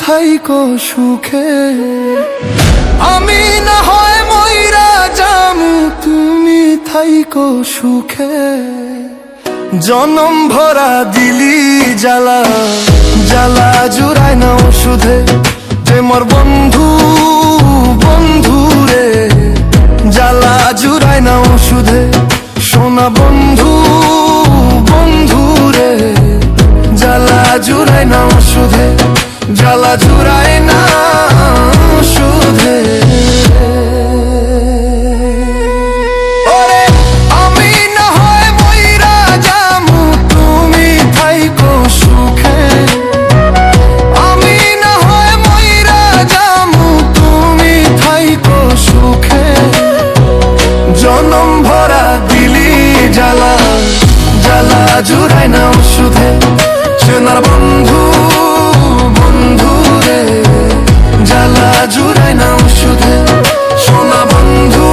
থাইকো সুখে। আমি না হয় মইরা যামু, তুমি থাইকো সুখে। জনম ভরা দিলি জ্বালা, জ্বালা জুড়ায় না ওষুধে। যে মোর বন্ধু বন্ধু রে, জ্বালা জুড়ায় না ওষুধে। সোনা বন্ধু বন্ধু রে, জ্বালা জুড়ায় না ওষুধে। জ্বালা জুড়ায় না ওষুধে। জনম ভরা দিলি জ্বালা, জ্বালা জুড়ায় না ওষুধে। সোনার বন্ধু বন্ধু রে, জ্বালা জুড়ায় না ওষুধে। সোনা বন্ধু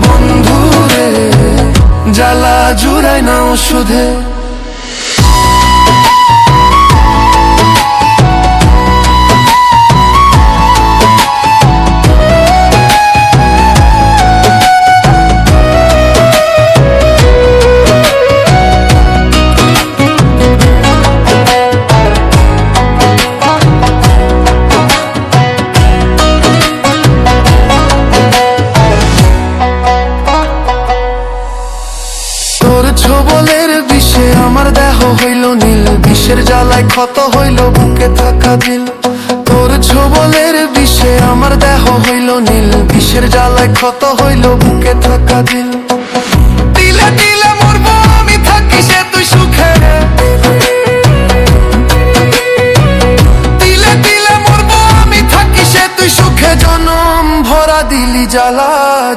বন্ধু রে, জ্বালা জুড়ায় না ওষুধে। ছোবলের বিষে আমার দেহ হইল নীল, বিষের জ্বালায় ক্ষত হইল বুকে থাকা দিল। তোর ছোবলের বিষে আমার দেহ হইল নীল, বিষের জ্বালায় ক্ষত হইল বুকে থাকা দিল। দিলে দিলে মরবো আমি, থাকি সে তুই সুখে। দিলে দিলে মরবো আমি, থাকি সে তুই সুখে। জনম ভরা দিলি জ্বালা,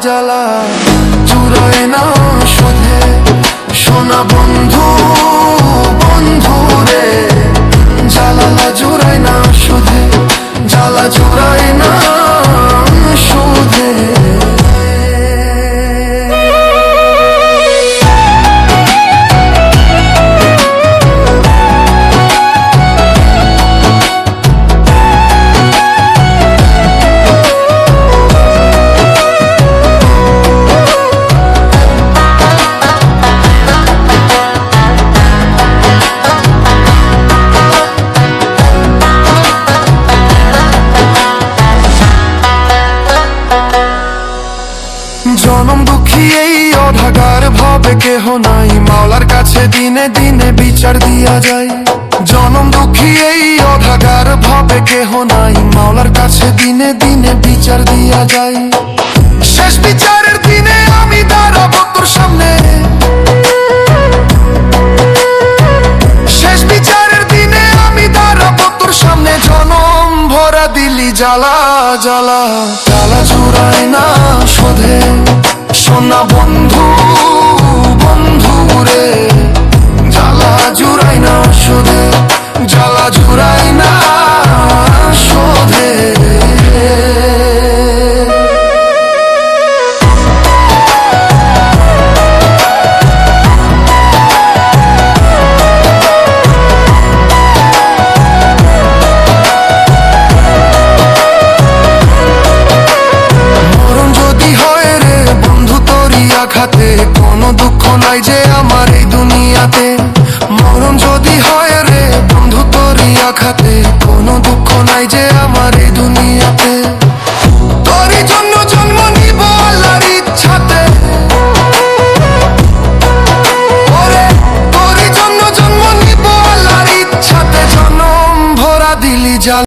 জ্বালা জুড়ায় না ওষুধে। সোনা বন্ধু বন্ধু রে, জ্বালা জুড়ায় না ওষুধে। জ্বালা জুড়ায় না ওষুধে। জনম দুঃখী এই অভাগার ভাবে কেহ নাই, মাওলার কাছে দিনে দিনে বিচার দিয়া যায়। জনম দুঃখী এই অভাগার ভাবে কেহ নাই, মাওলার কাছে দিনে দিনে বিচার দিয়া যায়। শেষ বিচারের দিনে আমি দাঁড়াবো তোর সামনে। শেষ বিচারের দিনে আমি দাঁড়াবো তোর সামনে। জনম ভরা দিলি জ্বালা, জ্বালা জ্বালা জুড়ায় না শোধে। সোনা বন্ধু বন্ধু রে, জ্বালা জুড়ায় না শোধে। জ্বালা জুড়ায় না শোধে। কোনো দুঃখ নাই যে আমার